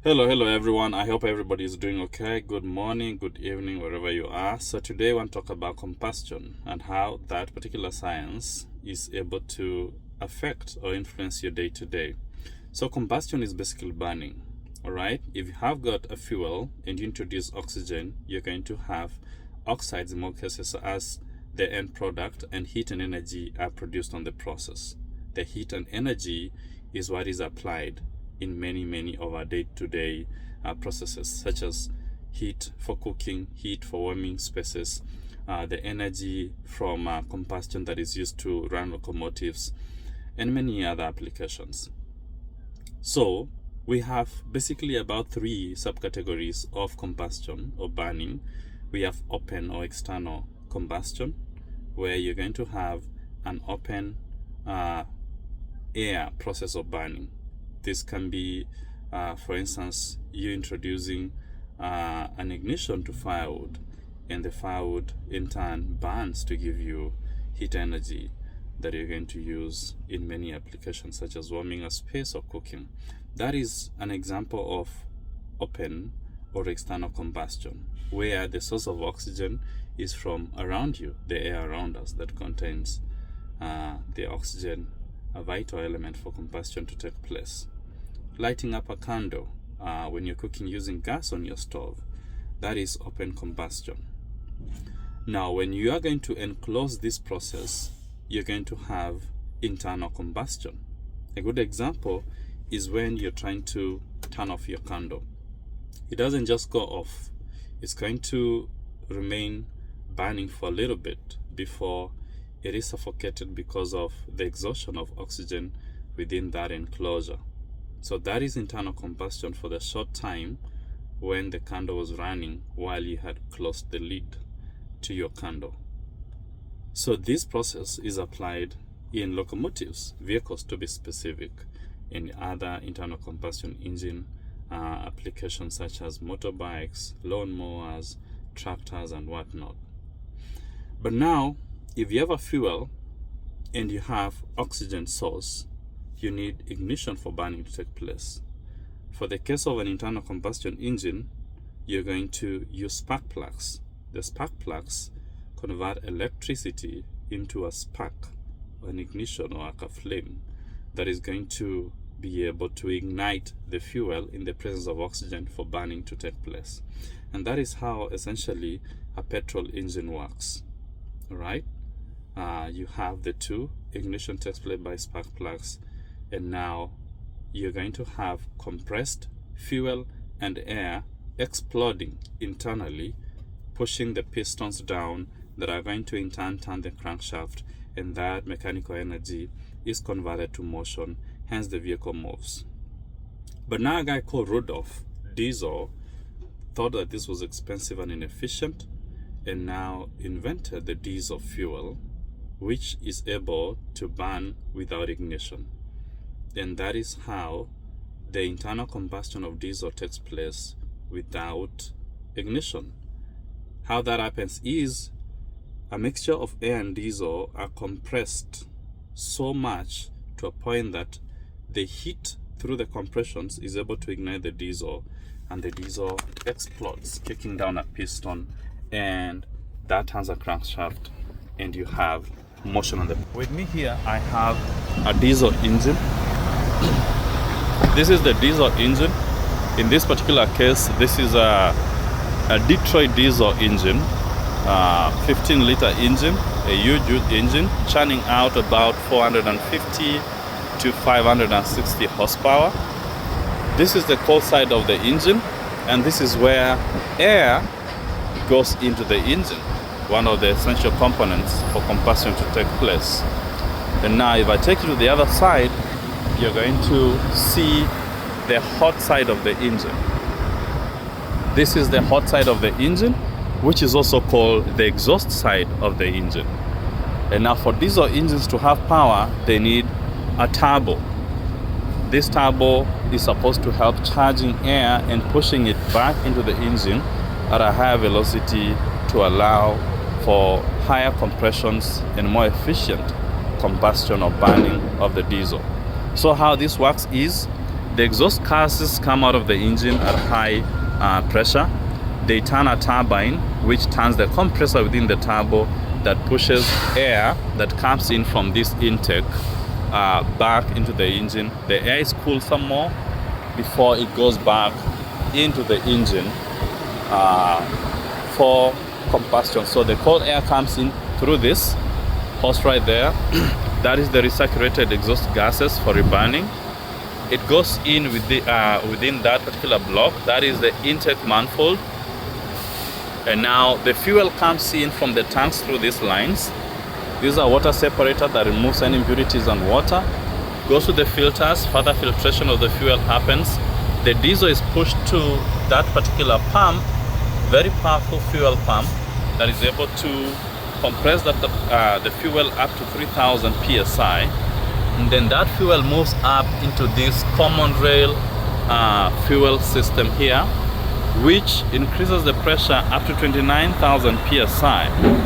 Hello everyone. I hope everybody is doing okay. Good morning, good evening, wherever you are. So today I want to talk about combustion and how that particular science is able to affect or influence your day to day. So combustion is basically burning. All right. If you have got a fuel and you introduce oxygen, you're going to have oxides in more cases as the end product, and heat and energy are produced on the process. The heat and energy is what is applied in many of our day-to-day processes, such as heat for cooking, heat for warming spaces, the energy from combustion that is used to run locomotives, and many other applications. So we have basically about three subcategories of combustion or burning. We have open or external combustion, where you're going to have an open air process of burning. This can be, for instance, you introducing an ignition to firewood, and the firewood in turn burns to give you heat energy that you're going to use in many applications, such as warming a space or cooking. That is an example of open or external combustion, where the source of oxygen is from around you, the air around us that contains the oxygen, a vital element for combustion to take place. Lighting up a candle when you're cooking using gas on your stove, that is open combustion. Now, when you are going to enclose this process, you're going to have internal combustion. A good example is when you're trying to turn off your candle. It doesn't just go off. It's going to remain burning for a little bit before it is suffocated because of the exhaustion of oxygen within that enclosure. So that is internal combustion for the short time when the candle was running while you had closed the lid to your candle. So this process is applied in locomotives, vehicles to be specific, in other internal combustion engine applications such as motorbikes, lawnmowers, tractors, and whatnot. But now, if you have a fuel and you have oxygen source, you need ignition for burning to take place. For the case of an internal combustion engine, you're going to use spark plugs. The spark plugs convert electricity into a spark, an ignition or like a flame that is going to be able to ignite the fuel in the presence of oxygen for burning to take place. And that is how essentially a petrol engine works. All right? You have the two, ignition takes place by spark plugs, and now you're going to have compressed fuel and air exploding internally, pushing the pistons down that are going to in turn turn the crankshaft, and that mechanical energy is converted to motion, hence the vehicle moves. But now a guy called Rudolf Diesel thought that this was expensive and inefficient, and now invented the diesel fuel, which is able to burn without ignition. And that is how the internal combustion of diesel takes place without ignition. How that happens is a mixture of air and diesel are compressed so much to a point that the heat through the compressions is able to ignite the diesel, and the diesel explodes, kicking down a piston, and that turns a crankshaft, and you have motion on the. With me here, I have a diesel engine. This is the diesel engine. In this particular case, this is a Detroit diesel engine, 15-liter engine, a huge engine, churning out about 450 to 560 horsepower. This is the cold side of the engine, and this is where air goes into the engine, one of the essential components for combustion to take place. And now if I take you to the other side, you're going to see the hot side of the engine. This is the hot side of the engine, which is also called the exhaust side of the engine. And now for diesel engines to have power, they need a turbo. This turbo is supposed to help charging air and pushing it back into the engine at a higher velocity to allow for higher compressions and more efficient combustion or burning of the diesel. So how this works is The exhaust gases come out of the engine at high pressure. They turn a turbine, which turns the compressor within the turbo that pushes air that comes in from this intake back into the engine. The air is cooled some more before it goes back into the engine for combustion. So the cold air comes in through this hose right there. That is the recirculated exhaust gases for reburning. It goes in with within that particular block. That is the intake manifold. And now the fuel comes in from the tanks through these lines. These are water separator that removes any impurities and water. Goes to the filters. Further filtration of the fuel happens. The diesel is pushed to that particular pump, very powerful fuel pump that is able to compress the fuel up to 3000 psi. And then that fuel moves up into this common rail fuel system here, which increases the pressure up to 29,000 psi.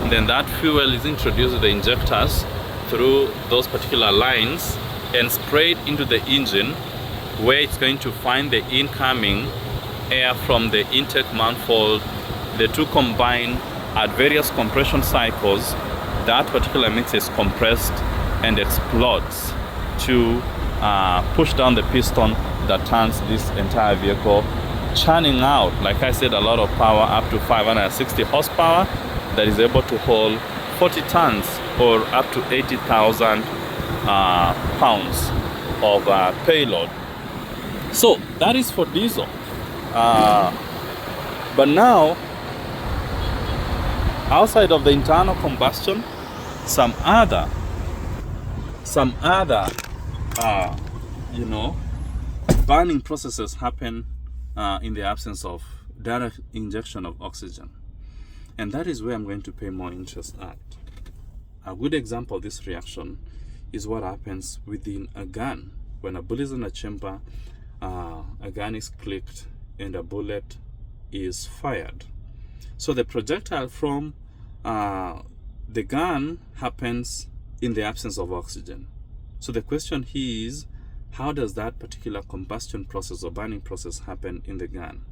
And then that fuel is introduced to the injectors through those particular lines and sprayed into the engine, where it's going to find the incoming air from the intake manifold. The two combine at various compression cycles. That particular mix is compressed and explodes to push down the piston that turns this entire vehicle, churning out, like I said, a lot of power, up to 560 horsepower, that is able to hold 40 tons or up to 80,000 pounds of payload. So that is for diesel. But now, outside of the internal combustion, some other burning processes happen in the absence of direct injection of oxygen. And that is where I'm going to pay more interest at. A good example of this reaction is what happens within a gun. When a bullet is in a chamber, a gun is clicked and a bullet is fired. So the projectile from the gun happens in the absence of oxygen. So the question here is, how does that particular combustion process or burning process happen in the gun?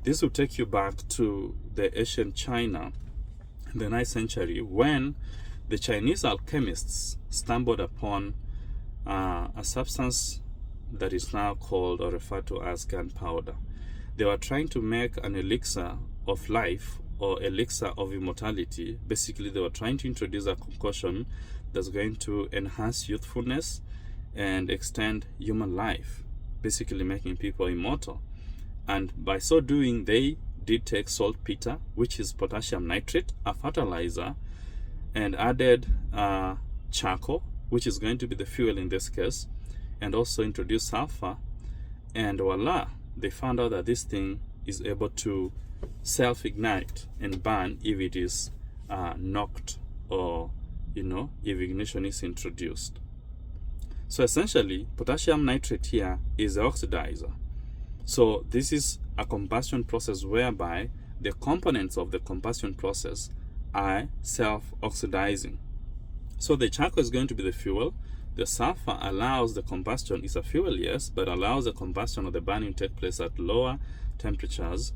This will take you back to the ancient China in the 9th century, when the Chinese alchemists stumbled upon a substance that is now called or referred to as gunpowder. They were trying to make an elixir of life or elixir of immortality. Basically, they were trying to introduce a concoction that's going to enhance youthfulness and extend human life, basically making people immortal. And by so doing, they did take saltpeter, which is potassium nitrate, a fertilizer, and added charcoal, which is going to be the fuel in this case, and also introduced sulfur. And voila, they found out that this thing is able to self-ignite and burn if it is knocked, or if ignition is introduced. So essentially, potassium nitrate here is the oxidizer. So this is a combustion process whereby the components of the combustion process are self-oxidizing. So the charcoal is going to be the fuel. The sulfur allows the combustion, it's a fuel, yes, but allows the combustion or the burning to take place at lower temperatures.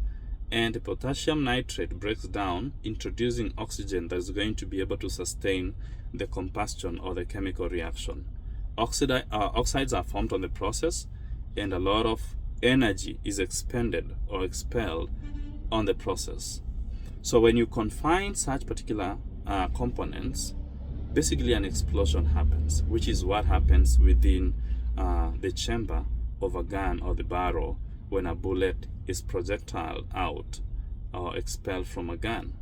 And the potassium nitrate breaks down, introducing oxygen that is going to be able to sustain the combustion or the chemical reaction. Oxides are formed on the process, and a lot of energy is expended or expelled on the process. So when you confine such particular components, basically an explosion happens, which is what happens within the chamber of a gun or the barrel when a bullet is projectile out or expelled from a gun.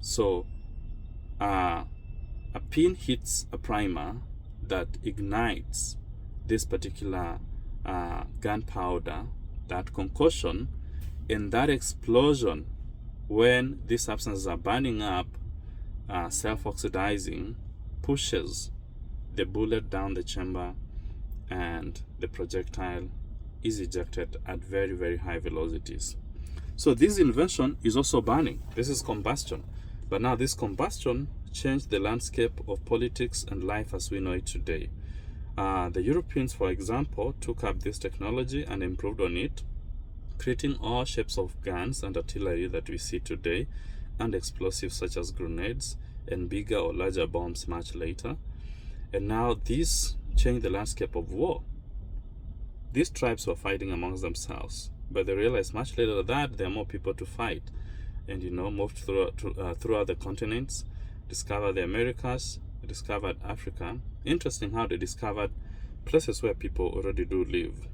So a pin hits a primer that ignites this particular gunpowder, that concoction, and that explosion, when these substances are burning up, self-oxidizing, pushes the bullet down the chamber, and the projectile is ejected at very, very high velocities. So this invention is also burning. This is combustion. But now this combustion changed the landscape of politics and life as we know it today. The Europeans, for example, took up this technology and improved on it, creating all shapes of guns and artillery that we see today, and explosives such as grenades and bigger or larger bombs much later. And now this changed the landscape of war. These tribes were fighting amongst themselves, but they realized much later that there are more people to fight, and moved throughout the continents, discovered the Americas, discovered Africa. Interesting how they discovered places where people already do live.